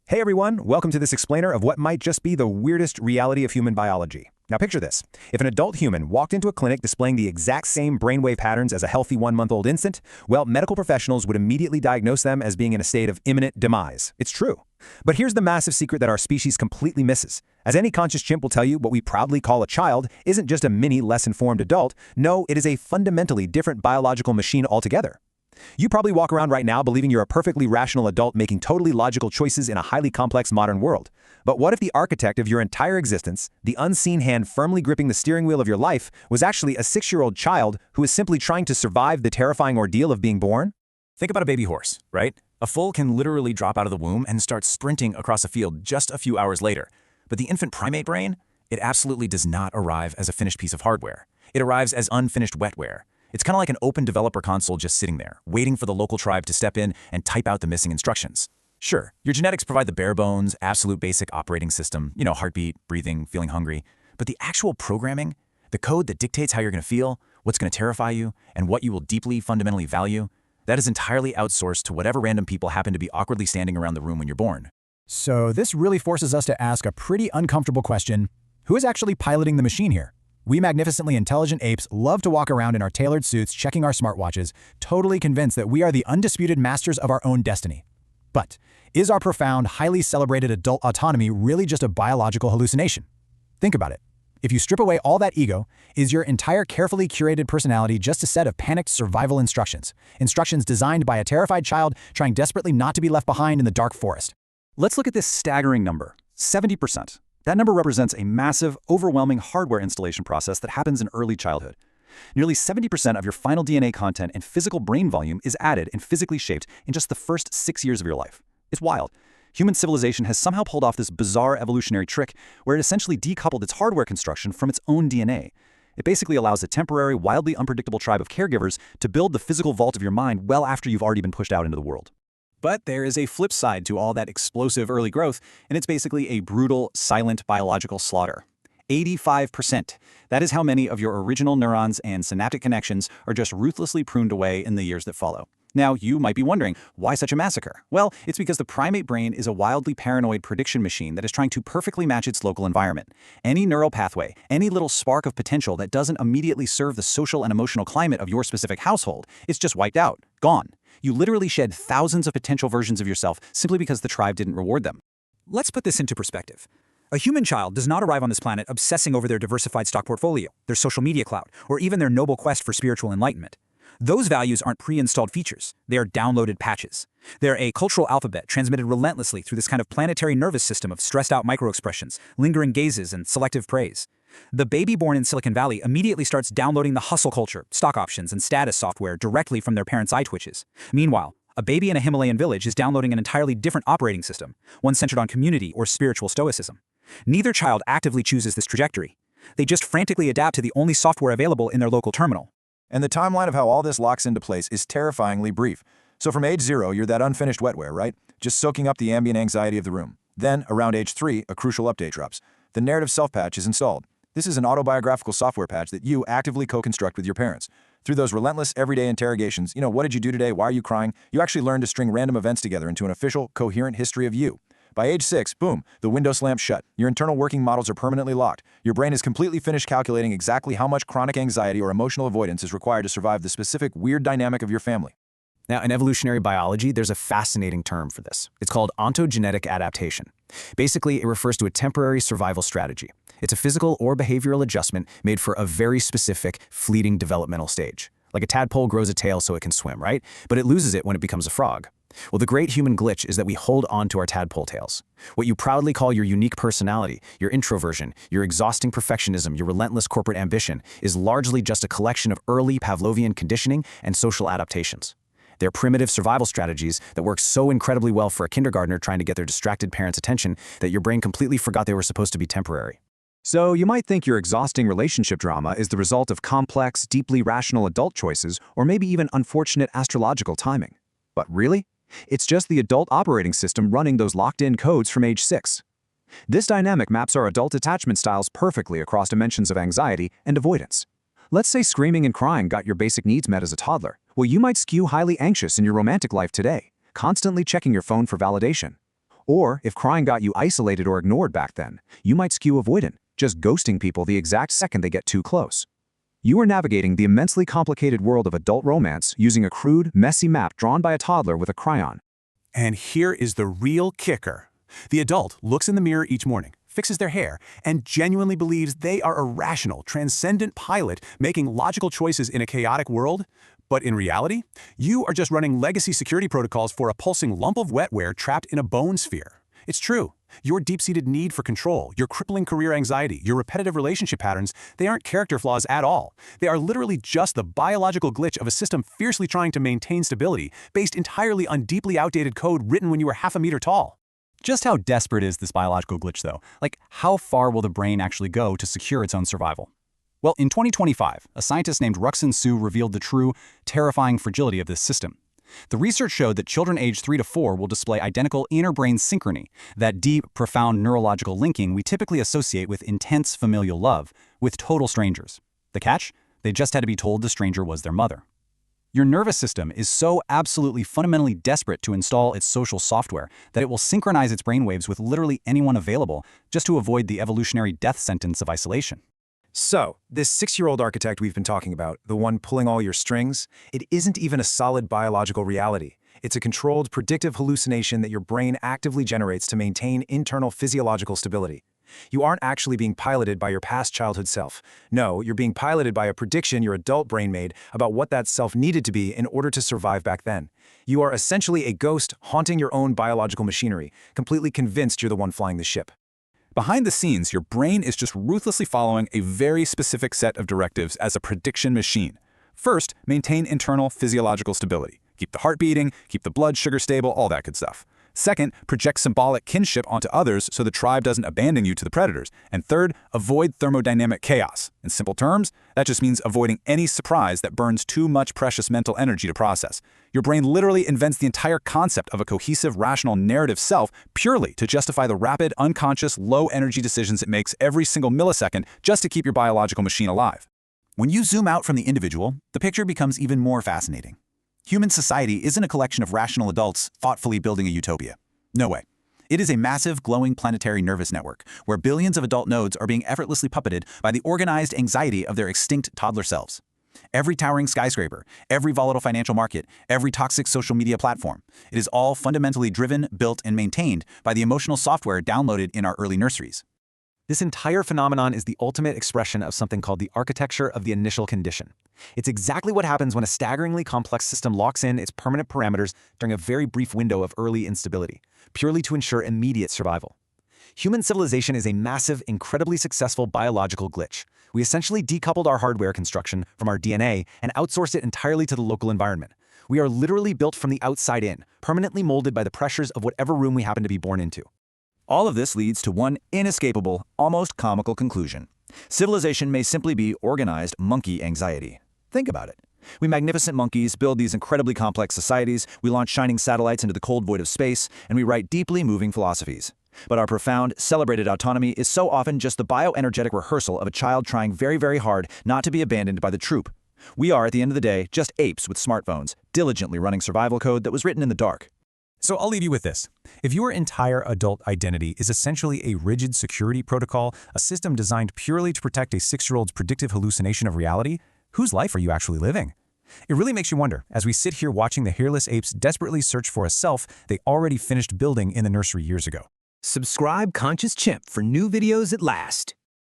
Hey everyone, welcome to this explainer of what might just be the weirdest reality of human biology. Now picture this. If an adult human walked into a clinic displaying the exact same brainwave patterns as a healthy 1-month-old infant, well, medical professionals would immediately diagnose them as being in a state of imminent demise. It's true. But here's the massive secret that our species completely misses. As any conscious chimp will tell you, what we proudly call a child isn't just a mini, less informed adult. No, it is a fundamentally different biological machine altogether. You probably walk around right now believing you're a perfectly rational adult making totally logical choices in a highly complex modern world. But what if the architect of your entire existence, the unseen hand firmly gripping the steering wheel of your life, was actually a 6-year-old child who is simply trying to survive the terrifying ordeal of being born? Think about a baby horse, right? A foal can literally drop out of the womb and start sprinting across a field just a few hours later. But the infant primate brain, it absolutely does not arrive as a finished piece of hardware. It arrives as unfinished wetware. It's kind of like an open developer console just sitting there, waiting for the local tribe to step in and type out the missing instructions. Sure, your genetics provide the bare bones, absolute basic operating system, heartbeat, breathing, feeling hungry. But the actual programming, the code that dictates how you're going to feel, what's going to terrify you, and what you will deeply, fundamentally value, that is entirely outsourced to whatever random people happen to be awkwardly standing around the room when you're born. So this really forces us to ask a pretty uncomfortable question. Who is actually piloting the machine here? We magnificently intelligent apes love to walk around in our tailored suits, checking our smartwatches, totally convinced that we are the undisputed masters of our own destiny. But is our profound, highly celebrated adult autonomy really just a biological hallucination? Think about it. If you strip away all that ego, is your entire carefully curated personality just a set of panicked survival instructions? Instructions designed by a terrified child trying desperately not to be left behind in the dark forest. Let's look at this staggering number, 70%. That number represents a massive, overwhelming hardware installation process that happens in early childhood. Nearly 70% of your final DNA content and physical brain volume is added and physically shaped in just the first 6 years of your life. It's wild. Human civilization has somehow pulled off this bizarre evolutionary trick where it essentially decoupled its hardware construction from its own DNA. It basically allows a temporary, wildly unpredictable tribe of caregivers to build the physical vault of your mind well after you've already been pushed out into the world. But there is a flip side to all that explosive early growth, and it's basically a brutal, silent biological slaughter. 85%. That is how many of your original neurons and synaptic connections are just ruthlessly pruned away in the years that follow. Now, you might be wondering, why such a massacre? Well, it's because the primate brain is a wildly paranoid prediction machine that is trying to perfectly match its local environment. Any neural pathway, any little spark of potential that doesn't immediately serve the social and emotional climate of your specific household, is just wiped out, gone. You literally shed thousands of potential versions of yourself simply because the tribe didn't reward them. Let's put this into perspective. A human child does not arrive on this planet obsessing over their diversified stock portfolio, their social media clout, or even their noble quest for spiritual enlightenment. Those values aren't pre-installed features. They are downloaded patches. They're a cultural alphabet transmitted relentlessly through this kind of planetary nervous system of stressed-out microexpressions, lingering gazes, and selective praise. The baby born in Silicon Valley immediately starts downloading the hustle culture, stock options, and status software directly from their parents' eye twitches. Meanwhile, a baby in a Himalayan village is downloading an entirely different operating system, one centered on community or spiritual stoicism. Neither child actively chooses this trajectory. They just frantically adapt to the only software available in their local terminal. And the timeline of how all this locks into place is terrifyingly brief. So from age 0, you're that unfinished wetware, right? Just soaking up the ambient anxiety of the room. Then, around age 3, a crucial update drops. The narrative self-patch is installed. This is an autobiographical software patch that you actively co-construct with your parents. Through those relentless everyday interrogations, what did you do today, why are you crying, you actually learn to string random events together into an official, coherent history of you. By age 6, boom, the window slams shut. Your internal working models are permanently locked. Your brain is completely finished calculating exactly how much chronic anxiety or emotional avoidance is required to survive the specific weird dynamic of your family. Now, in evolutionary biology, there's a fascinating term for this. It's called ontogenetic adaptation. Basically, it refers to a temporary survival strategy. It's a physical or behavioral adjustment made for a very specific, fleeting developmental stage. Like a tadpole grows a tail so it can swim, right? But it loses it when it becomes a frog. Well, the great human glitch is that we hold on to our tadpole tails. What you proudly call your unique personality, your introversion, your exhausting perfectionism, your relentless corporate ambition, is largely just a collection of early Pavlovian conditioning and social adaptations. They're primitive survival strategies that work so incredibly well for a kindergartner trying to get their distracted parents' attention that your brain completely forgot they were supposed to be temporary. So you might think your exhausting relationship drama is the result of complex, deeply rational adult choices, or maybe even unfortunate astrological timing. But really? It's just the adult operating system running those locked-in codes from age 6. This dynamic maps our adult attachment styles perfectly across dimensions of anxiety and avoidance. Let's say screaming and crying got your basic needs met as a toddler. Well, you might skew highly anxious in your romantic life today, constantly checking your phone for validation. Or if crying got you isolated or ignored back then, you might skew avoidant, just ghosting people the exact second they get too close. You are navigating the immensely complicated world of adult romance using a crude, messy map drawn by a toddler with a crayon. And here is the real kicker. The adult looks in the mirror each morning, fixes their hair, and genuinely believes they are a rational, transcendent pilot making logical choices in a chaotic world. But in reality, you are just running legacy security protocols for a pulsing lump of wetware trapped in a bone sphere. It's true. Your deep-seated need for control, your crippling career anxiety, your repetitive relationship patterns, they aren't character flaws at all. They are literally just the biological glitch of a system fiercely trying to maintain stability, based entirely on deeply outdated code written when you were half a meter tall. Just how desperate is this biological glitch, though? Like, how far will the brain actually go to secure its own survival? Well, in 2025, a scientist named Ruxin Su revealed the true, terrifying fragility of this system. The research showed that children aged 3 to 4 will display identical inner brain synchrony, that deep, profound neurological linking we typically associate with intense familial love, with total strangers. The catch? They just had to be told the stranger was their mother. Your nervous system is so absolutely fundamentally desperate to install its social software that it will synchronize its brainwaves with literally anyone available just to avoid the evolutionary death sentence of isolation. So, this 6-year-old architect we've been talking about, the one pulling all your strings, it isn't even a solid biological reality. It's a controlled, predictive hallucination that your brain actively generates to maintain internal physiological stability. You aren't actually being piloted by your past childhood self. No, you're being piloted by a prediction your adult brain made about what that self needed to be in order to survive back then. You are essentially a ghost haunting your own biological machinery, completely convinced you're the one flying the ship. Behind the scenes, your brain is just ruthlessly following a very specific set of directives as a prediction machine. First, maintain internal physiological stability. Keep the heart beating, keep the blood sugar stable, all that good stuff. Second, project symbolic kinship onto others so the tribe doesn't abandon you to the predators. And third, avoid thermodynamic chaos. In simple terms, that just means avoiding any surprise that burns too much precious mental energy to process. Your brain literally invents the entire concept of a cohesive, rational narrative self purely to justify the rapid, unconscious, low-energy decisions it makes every single millisecond just to keep your biological machine alive. When you zoom out from the individual, the picture becomes even more fascinating. Human society isn't a collection of rational adults thoughtfully building a utopia. No way. It is a massive, glowing planetary nervous network where billions of adult nodes are being effortlessly puppeted by the organized anxiety of their extinct toddler selves. Every towering skyscraper, every volatile financial market, every toxic social media platform, it is all fundamentally driven, built, and maintained by the emotional software downloaded in our early nurseries. This entire phenomenon is the ultimate expression of something called the architecture of the initial condition. It's exactly what happens when a staggeringly complex system locks in its permanent parameters during a very brief window of early instability, purely to ensure immediate survival. Human civilization is a massive, incredibly successful biological glitch. We essentially decoupled our hardware construction from our DNA and outsourced it entirely to the local environment. We are literally built from the outside in, permanently molded by the pressures of whatever room we happen to be born into. All of this leads to one inescapable, almost comical conclusion. Civilization may simply be organized monkey anxiety. Think about it. We magnificent monkeys build these incredibly complex societies, we launch shining satellites into the cold void of space, and we write deeply moving philosophies. But our profound, celebrated autonomy is so often just the bioenergetic rehearsal of a child trying very, very hard not to be abandoned by the troop. We are, at the end of the day, just apes with smartphones, diligently running survival code that was written in the dark. So I'll leave you with this. If your entire adult identity is essentially a rigid security protocol, a system designed purely to protect a 6-year-old's predictive hallucination of reality, whose life are you actually living? It really makes you wonder, as we sit here watching the hairless apes desperately search for a self they already finished building in the nursery years ago. Subscribe ConsciousChimp for new videos at last.